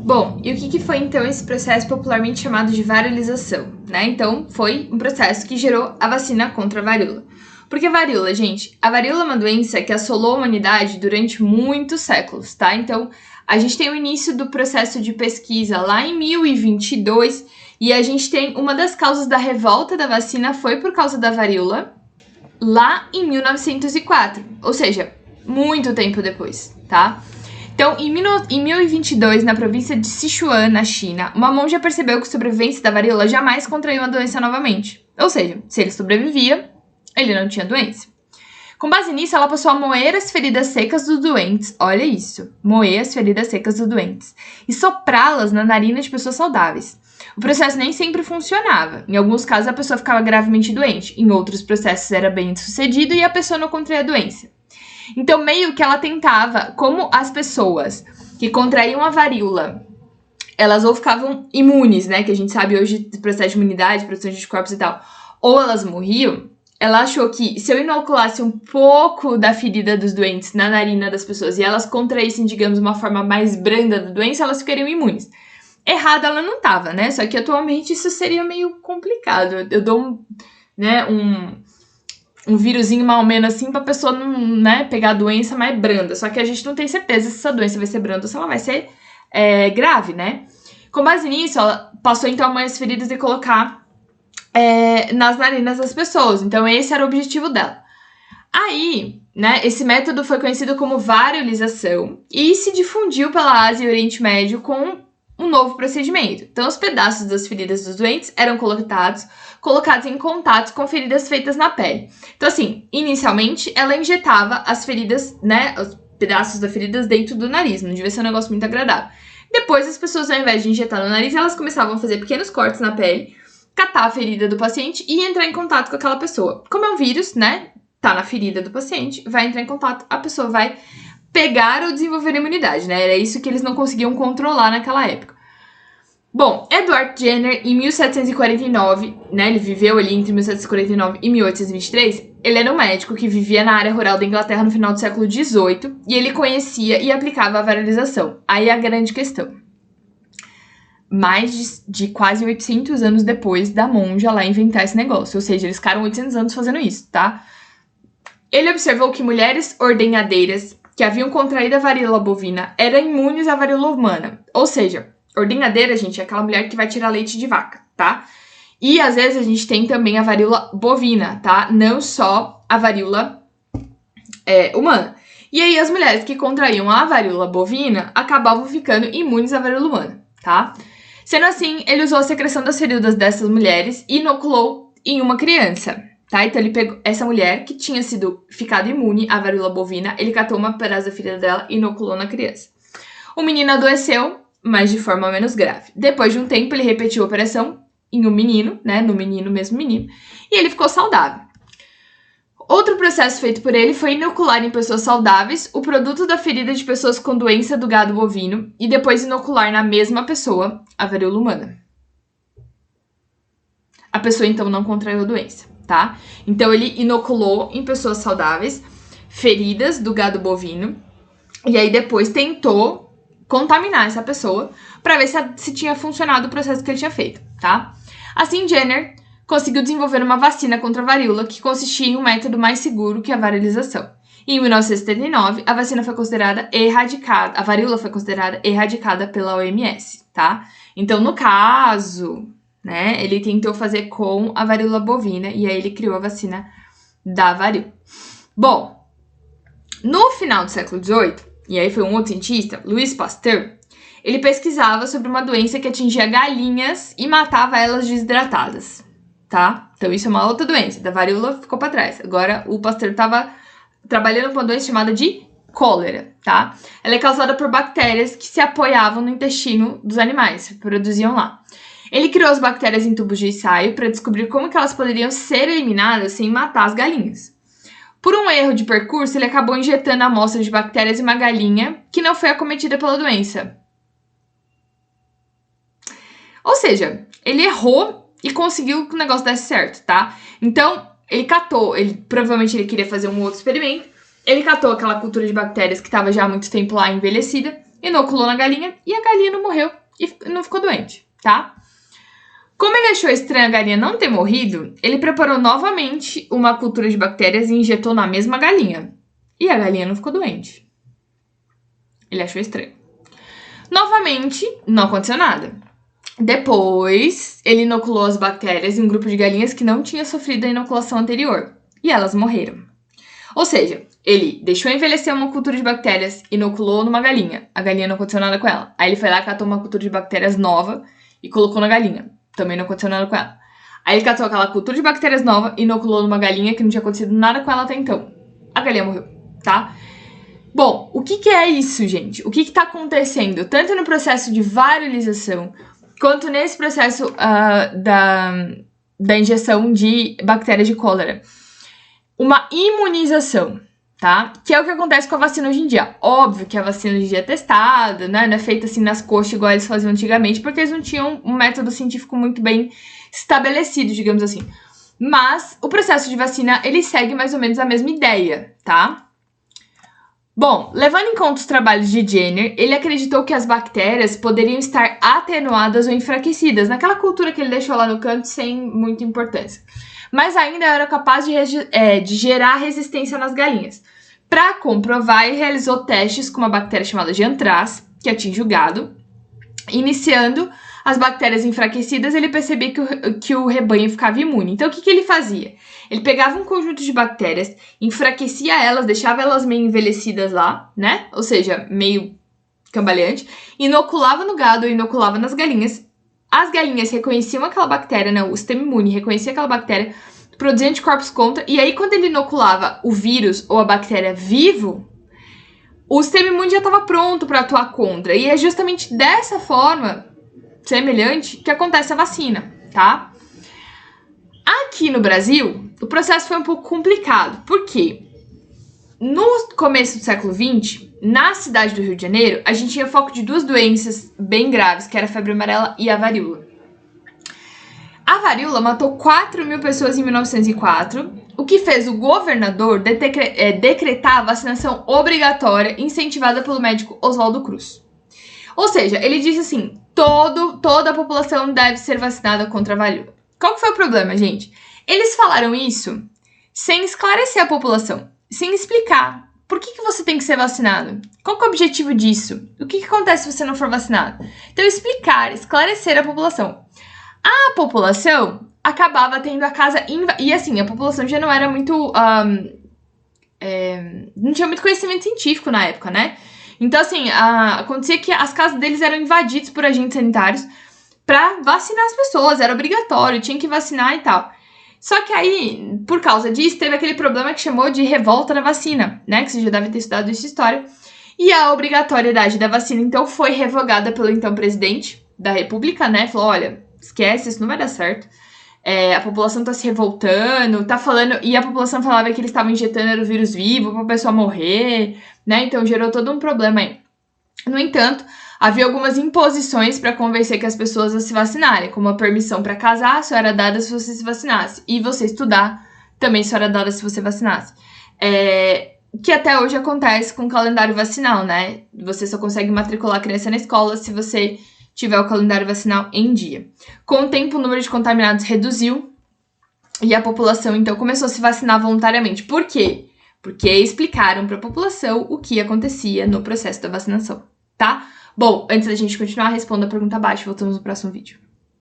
Bom, e o que foi então esse processo popularmente chamado de varilização, né? Então, foi um processo que gerou a vacina contra a varíola. Porque a varíola, gente, a varíola é uma doença que assolou a humanidade durante muitos séculos, tá? Então, a gente tem o início do processo de pesquisa lá em 1022 e a gente tem uma das causas da revolta da vacina foi por causa da varíola lá em 1904, ou seja, muito tempo depois, tá? Então, em 1022, na província de Sichuan, na China, uma monja percebeu que o sobrevivente da varíola jamais contraiu a doença novamente. Ou seja, se ele sobrevivia, ele não tinha doença. Com base nisso, ela passou a moer as feridas secas dos doentes. Olha isso, moer as feridas secas dos doentes. E soprá-las na narina de pessoas saudáveis. O processo nem sempre funcionava. Em alguns casos, a pessoa ficava gravemente doente. Em outros processos, era bem sucedido e a pessoa não contraía a doença. Então, meio que ela tentava, como as pessoas que contraíam a varíola, elas ou ficavam imunes, né, que a gente sabe hoje do processo de imunidade, produção de anticorpos e tal, ou elas morriam, ela achou que se eu inoculasse um pouco da ferida dos doentes na narina das pessoas e elas contraíssem, digamos, uma forma mais branda da doença, elas ficariam imunes. Errada ela não tava, né, só que atualmente isso seria meio complicado. Eu dou um vírusinho mal menos assim pra pessoa não, né, pegar a doença mais branda. Só que a gente não tem certeza se essa doença vai ser branda ou se ela vai ser grave, né? Com base nisso, ela passou então a moer as feridas e colocar nas narinas das pessoas. Então esse era o objetivo dela. Aí, né, esse método foi conhecido como variolização e se difundiu pela Ásia e Oriente Médio com um novo procedimento. Então, os pedaços das feridas dos doentes eram colocados em contato com feridas feitas na pele. Então, assim, inicialmente, ela injetava as feridas, né, os pedaços das feridas dentro do nariz. Não devia ser um negócio muito agradável. Depois, as pessoas, ao invés de injetar no nariz, elas começavam a fazer pequenos cortes na pele, catar a ferida do paciente e entrar em contato com aquela pessoa. Como é um vírus, né, tá na ferida do paciente, vai entrar em contato, a pessoa vai pegar ou desenvolver imunidade, né? Era isso que eles não conseguiam controlar naquela época. Bom, Edward Jenner, em 1749, né? Ele viveu ali entre 1749 e 1823. Ele era um médico que vivia na área rural da Inglaterra no final do século XVIII e ele conhecia e aplicava a varilização. Aí a grande questão. Mais de quase 800 anos depois da monja lá inventar esse negócio. Ou seja, eles ficaram 800 anos fazendo isso, tá? Ele observou que mulheres ordenhadeiras que haviam contraído a varíola bovina eram imunes à varíola humana. Ou seja, ordenhadeira, gente, é aquela mulher que vai tirar leite de vaca, tá? E às vezes a gente tem também a varíola bovina, tá? Não só a varíola humana. E aí as mulheres que contraíam a varíola bovina acabavam ficando imunes à varíola humana, tá? Sendo assim, ele usou a secreção das feridas dessas mulheres e inoculou em uma criança. Tá? Então ele pegou essa mulher que tinha ficado imune à varíola bovina, ele catou uma pedaço da ferida dela e inoculou na criança. O menino adoeceu, mas de forma menos grave. Depois de um tempo, ele repetiu a operação em um menino, né? No mesmo menino, e ele ficou saudável. Outro processo feito por ele foi inocular em pessoas saudáveis o produto da ferida de pessoas com doença do gado bovino e depois inocular na mesma pessoa a varíola humana. A pessoa então não contraiu a doença. Tá? Então ele inoculou em pessoas saudáveis feridas do gado bovino e aí depois tentou contaminar essa pessoa para ver se tinha funcionado o processo que ele tinha feito, tá? Assim, Jenner conseguiu desenvolver uma vacina contra a varíola que consistia em um método mais seguro que a varilização. E em 1979, a vacina foi considerada erradicada, a varíola foi considerada erradicada pela OMS, tá? Então, no caso, né, ele tentou fazer com a varíola bovina e aí ele criou a vacina da varíola. Bom, no final do século XVIII, e aí foi um outro cientista, Louis Pasteur, ele pesquisava sobre uma doença que atingia galinhas e matava elas desidratadas, tá? Então isso é uma outra doença, da varíola ficou para trás. Agora o Pasteur estava trabalhando com uma doença chamada de cólera, tá? Ela é causada por bactérias que se apoiavam no intestino dos animais, se produziam lá. Ele criou as bactérias em tubos de ensaio para descobrir como que elas poderiam ser eliminadas sem matar as galinhas. Por um erro de percurso, ele acabou injetando amostras de bactérias em uma galinha que não foi acometida pela doença. Ou seja, ele errou e conseguiu que o negócio desse certo, tá? Então, ele catou, provavelmente ele queria fazer um outro experimento, ele catou aquela cultura de bactérias que estava já há muito tempo lá envelhecida, inoculou na galinha e a galinha não morreu e não ficou doente, tá? Como ele achou estranho a galinha não ter morrido, ele preparou novamente uma cultura de bactérias e injetou na mesma galinha. E a galinha não ficou doente. Ele achou estranho. Novamente, não aconteceu nada. Depois, ele inoculou as bactérias em um grupo de galinhas que não tinha sofrido a inoculação anterior. E elas morreram. Ou seja, ele deixou envelhecer uma cultura de bactérias, inoculou numa galinha. A galinha não aconteceu nada com ela. Aí ele foi lá, catou uma cultura de bactérias nova e colocou na galinha. Também não aconteceu nada com ela. Aí ele catou aquela cultura de bactérias nova e inoculou numa galinha que não tinha acontecido nada com ela até então. A galinha morreu, tá? Bom, o que é isso, gente? O que tá acontecendo? Tanto no processo de varilização, quanto nesse processo da injeção de bactérias de cólera. Uma imunização, tá? Que é o que acontece com a vacina hoje em dia. Óbvio que a vacina hoje em dia é testada, né? Não é feita assim nas coxas igual eles faziam antigamente, porque eles não tinham um método científico muito bem estabelecido, digamos assim. Mas o processo de vacina, ele segue mais ou menos a mesma ideia, tá? Bom, levando em conta os trabalhos de Jenner, ele acreditou que as bactérias poderiam estar atenuadas ou enfraquecidas, naquela cultura que ele deixou lá no canto sem muita importância. Mas ainda era capaz de gerar resistência nas galinhas. Para comprovar, ele realizou testes com uma bactéria chamada de antraz, que atinge o gado. Iniciando as bactérias enfraquecidas, ele percebia que o rebanho ficava imune. Então, o que ele fazia? Ele pegava um conjunto de bactérias, enfraquecia elas, deixava elas meio envelhecidas lá, né? Ou seja, meio cambaleante, inoculava no gado, inoculava nas galinhas. As galinhas reconheciam aquela bactéria, né? O sistema imune reconhecia aquela bactéria, produzia anticorpos contra, e aí quando ele inoculava o vírus ou a bactéria vivo, o sistema imune já estava pronto para atuar contra. E é justamente dessa forma, semelhante, que acontece a vacina, tá? Aqui no Brasil, o processo foi um pouco complicado. Por quê? No começo do século XX, na cidade do Rio de Janeiro, a gente tinha foco de duas doenças bem graves, que era a febre amarela e a varíola. A varíola matou 4.000 pessoas em 1904, o que fez o governador decretar a vacinação obrigatória incentivada pelo médico Oswaldo Cruz. Ou seja, ele disse assim, toda a população deve ser vacinada contra a varíola. Qual que foi o problema, gente? Eles falaram isso sem esclarecer a população, sem explicar por que você tem que ser vacinado. Qual que é o objetivo disso? O que acontece se você não for vacinado? Então, esclarecer a população. A população acabava tendo a casa... E assim, a população já não era muito... não tinha muito conhecimento científico na época, né? Então, assim, acontecia que as casas deles eram invadidas por agentes sanitários pra vacinar as pessoas. Era obrigatório, tinha que vacinar e tal. Só que aí, por causa disso, teve aquele problema que chamou de revolta da vacina, né? Que você já deve ter estudado essa história. E a obrigatoriedade da vacina, então, foi revogada pelo então presidente da República, né? Falou, olha, esquece, isso não vai dar certo. A população tá se revoltando, tá falando... E a população falava que eles estavam injetando o vírus vivo pra pessoa morrer, né? Então, gerou todo um problema aí. No entanto, havia algumas imposições para convencer que as pessoas a se vacinarem, como a permissão para casar só era dada se você se vacinasse, e você estudar também só era dada se você vacinasse. Que até hoje acontece com o calendário vacinal, né? Você só consegue matricular a criança na escola se você tiver o calendário vacinal em dia. Com o tempo, o número de contaminados reduziu e a população, então, começou a se vacinar voluntariamente. Por quê? Porque explicaram para a população o que acontecia no processo da vacinação, tá? Bom, antes da gente continuar, responda a pergunta abaixo e voltamos no próximo vídeo.